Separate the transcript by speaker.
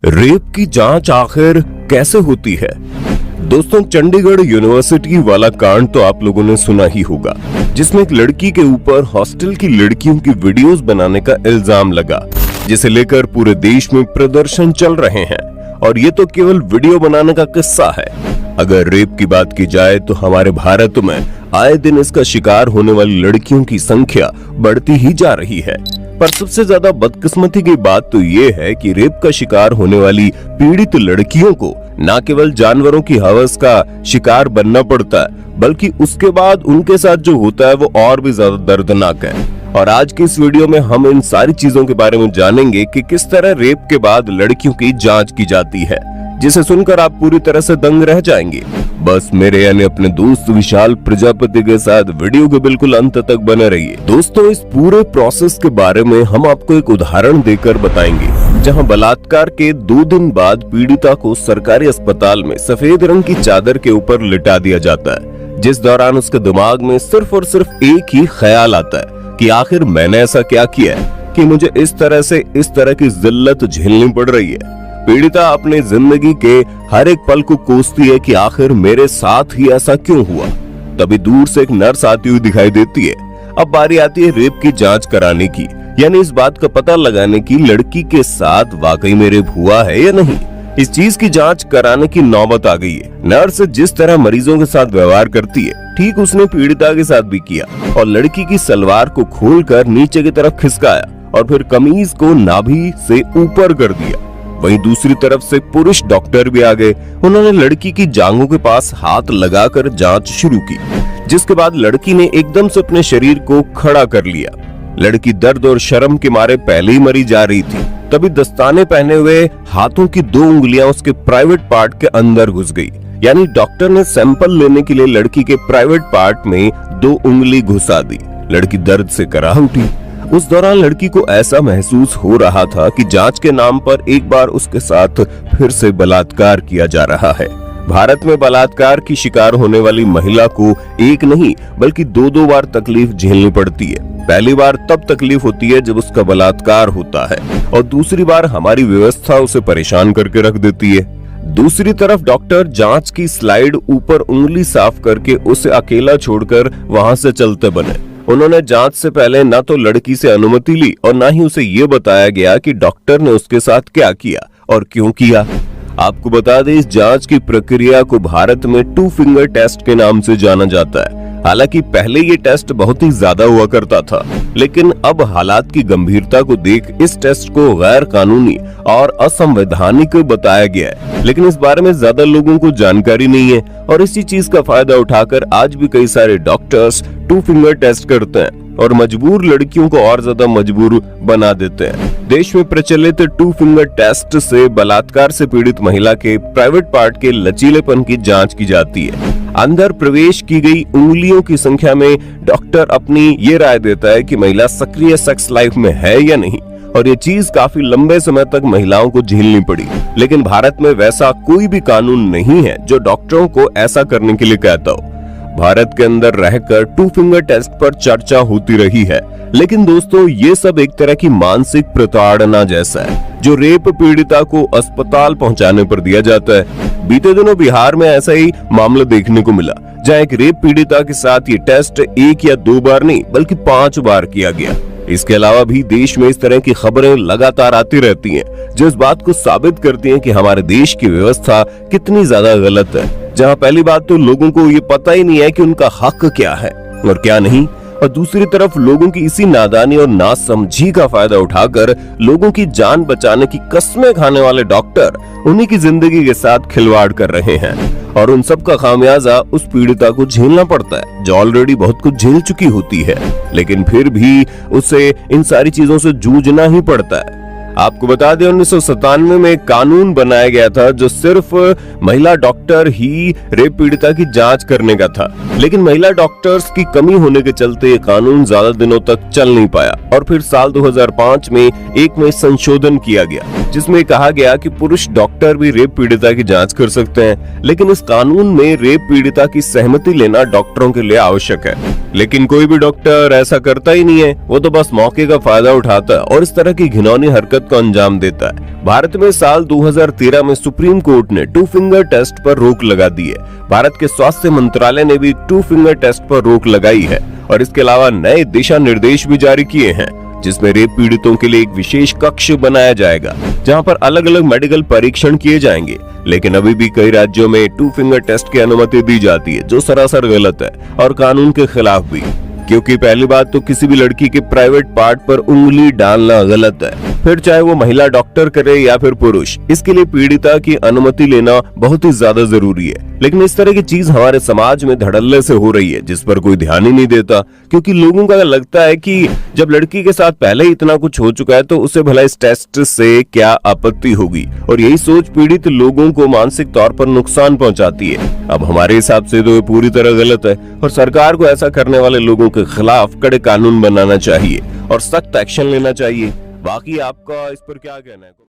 Speaker 1: Rape की जांच आखिर कैसे होती है? दोस्तों, चंडीगढ़ यूनिवर्सिटी वाला कांड तो आप लोगों ने सुना ही होगा, जिसमें एक लड़की के ऊपर हॉस्टल की लड़कियों की वीडियोस बनाने का इल्जाम लगा, जिसे लेकर पूरे देश में प्रदर्शन चल रहे हैं। और ये तो केवल वीडियो बनाने का किस्सा है। अगर रेप की बात की जाए तो हमारे भारत में आए दिन इसका शिकार होने वाली लड़कियों की संख्या बढ़ती ही जा रही है। पर सबसे ज्यादा बदकिस्मती की बात तो ये है कि रेप का शिकार होने वाली पीड़ित लड़कियों को न केवल जानवरों की हवस का शिकार बनना पड़ता है, बल्कि उसके बाद उनके साथ जो होता है वो और भी ज्यादा दर्दनाक है। और आज के इस वीडियो में हम इन सारी चीजों के बारे में जानेंगे कि किस तरह रेप के बाद लड़कियों की जांच की जाती है, जिसे सुनकर आप पूरी तरह से दंग रह जाएंगे। बस मेरे यानी अपने दोस्त विशाल प्रजापति के साथ वीडियो के बिल्कुल अंत तक बने रहिए। दोस्तों, इस पूरे प्रोसेस के बारे में हम आपको एक उदाहरण देकर बताएंगे, जहां बलात्कार के 2 दिन बाद पीड़िता को सरकारी अस्पताल में सफेद रंग की चादर के ऊपर लिटा दिया जाता है, जिस दौरान उसके दिमाग में सिर्फ और सिर्फ एक ही ख्याल आता है कि आखिर मैंने ऐसा क्या किया है कि मुझे इस तरह की जिल्लत झेलनी पड़ रही है। पीड़िता अपनी जिंदगी के हर एक पल को कोसती है कि आखिर मेरे साथ ही ऐसा क्यों हुआ। तभी दूर से एक नर्स आती हुई दिखाई देती है। अब बारी आती है रेप की जांच कराने की, यानी इस बात का पता लगाने की लड़की के साथ वाकई में रेप हुआ है या नहीं। इस चीज की जांच कराने की नौबत आ गई है। नर्स जिस तरह मरीजों के साथ व्यवहार करती है, ठीक उसने पीड़िता के साथ भी किया और लड़की की सलवार को खोलकर नीचे की तरफ खिसकाया और फिर कमीज को नाभि से ऊपर कर दिया। वहीं दूसरी तरफ से पुरुष डॉक्टर भी आ गए। उन्होंने लड़की की जांघों के पास हाथ लगाकर जांच शुरू की, जिसके बाद लड़की ने एकदम से अपने शरीर को खड़ा कर लिया। लड़की दर्द और शर्म के मारे पहले ही मरी जा रही थी। तभी दस्ताने पहने हुए हाथों की 2 उंगलियां उसके प्राइवेट पार्ट के अंदर घुस गई, यानी डॉक्टर ने सैंपल लेने के लिए लड़की के प्राइवेट पार्ट में 2 उंगली घुसा दी। लड़की दर्द से कराह उठी। उस दौरान लड़की को ऐसा महसूस हो रहा था कि जांच के नाम पर एक बार उसके साथ फिर से बलात्कार किया जा रहा है। भारत में बलात्कार की शिकार होने वाली महिला को एक नहीं बल्कि 2 बार तकलीफ झेलनी पड़ती है। पहली बार तब तकलीफ होती है जब उसका बलात्कार होता है, और दूसरी बार हमारी व्यवस्था उसे परेशान करके रख देती है। दूसरी तरफ डॉक्टर जांच की स्लाइड ऊपर उंगली साफ करके उसे अकेला छोड़कर वहां से चलते बने। उन्होंने जांच से पहले न तो लड़की से अनुमति ली और न ही उसे ये बताया गया कि डॉक्टर ने उसके साथ क्या किया और क्यों किया। आपको बता दें, इस जांच की प्रक्रिया को भारत में 2 फिंगर टेस्ट के नाम से जाना जाता है। हालांकि पहले ये टेस्ट बहुत ही ज्यादा हुआ करता था, लेकिन अब हालात की गंभीरता को देख इस टेस्ट को गैर कानूनी और असंवैधानिक बताया गया है। लेकिन इस बारे में ज्यादा लोगों को जानकारी नहीं है, और इसी चीज का फायदा उठाकर आज भी कई सारे डॉक्टर्स 2 फिंगर टेस्ट करते हैं और मजबूर लड़कियों को और ज्यादा मजबूर बना देते हैं। देश में प्रचलित 2 फिंगर टेस्ट से बलात्कार से पीड़ित महिला के प्राइवेट पार्ट के लचीलेपन की जांच की जाती है। अंदर प्रवेश की गई उंगलियों की संख्या में डॉक्टर अपनी ये राय देता है कि महिला सक्रिय सेक्स लाइफ में है या नहीं, और ये चीज काफी लंबे समय तक महिलाओं को झेलनी पड़ी। लेकिन भारत में वैसा कोई भी कानून नहीं है जो डॉक्टरों को ऐसा करने के लिए कहता हो। भारत के अंदर रहकर 2 फिंगर टेस्ट पर चर्चा होती रही है, लेकिन दोस्तों, ये सब एक तरह की मानसिक प्रताड़ना जैसा है जो रेप पीड़िता को अस्पताल पहुंचाने पर दिया जाता है। बीते दिनों बिहार में ऐसा ही मामला देखने को मिला, जहां एक रेप पीड़िता के साथ ये टेस्ट 1 या 2 बार नहीं बल्कि 5 बार किया गया। इसके अलावा भी देश में इस तरह की खबरें लगातार आती रहती हैं, जो इस बात को साबित करती हैं कि हमारे देश की व्यवस्था कितनी ज्यादा गलत है। जहां पहली बात तो लोगों को ये पता ही नहीं है कि उनका हक क्या है और क्या नहीं, और दूसरी तरफ लोगों की इसी नादानी और नासमझी का फायदा उठाकर लोगों की जान बचाने की कस्में खाने वाले डॉक्टर उन्हीं की जिंदगी के साथ खिलवाड़ कर रहे हैं, और उन सब का खामियाजा उस पीड़िता को झेलना पड़ता है जो ऑलरेडी बहुत कुछ झेल चुकी होती है। लेकिन फिर भी उसे इन सारी चीजों से जूझना ही पड़ता है। आपको बता दें, 1997 में एक कानून बनाया गया था जो सिर्फ महिला डॉक्टर ही रेप पीड़िता की जांच करने का था, लेकिन महिला डॉक्टर्स की कमी होने के चलते ये कानून ज्यादा दिनों तक चल नहीं पाया, और फिर साल 2005 में एक में संशोधन किया गया, जिसमें कहा गया कि पुरुष डॉक्टर भी रेप पीड़िता की जांच कर सकते हैं। लेकिन इस कानून में रेप पीड़िता की सहमति लेना डॉक्टरों के लिए आवश्यक है, लेकिन कोई भी डॉक्टर ऐसा करता ही नहीं है। वो तो बस मौके का फायदा उठाता है और इस तरह की घिनौनी हरकत को अंजाम देता है। भारत में साल 2013 में सुप्रीम कोर्ट ने 2 फिंगर टेस्ट पर रोक लगा दी है। भारत के स्वास्थ्य मंत्रालय ने भी 2 फिंगर टेस्ट पर रोक लगाई है और इसके अलावा नए दिशा निर्देश भी जारी किए हैं, जिसमें रेप पीड़ितों के लिए एक विशेष कक्ष बनाया जाएगा जहां पर अलग अलग मेडिकल परीक्षण किए जाएंगे। लेकिन अभी भी कई राज्यों में 2 फिंगर टेस्ट की अनुमति दी जाती है, जो सरासर गलत है और कानून के खिलाफ भी। क्योंकि पहली बात तो किसी भी लड़की के प्राइवेट पार्ट पर उंगली डालना गलत है, फिर चाहे वो महिला डॉक्टर करे या फिर पुरुष। इसके लिए पीड़िता की अनुमति लेना बहुत ही ज्यादा जरूरी है। लेकिन इस तरह की चीज हमारे समाज में धड़ल्ले से हो रही है, जिस पर कोई ध्यान ही नहीं देता, क्योंकि लोगों का लगता है कि जब लड़की के साथ पहले ही इतना कुछ हो चुका है तो उसे भला इस टेस्ट से क्या आपत्ति होगी। और यही सोच पीड़ित लोगों को मानसिक तौर पर नुकसान पहुंचाती है। अब हमारे हिसाब से तो ये पूरी तरह गलत है और सरकार को ऐसा करने वाले लोगों के खिलाफ कड़े कानून बनाना चाहिए और सख्त एक्शन लेना चाहिए। बाकी आपका इस पर क्या कहना है?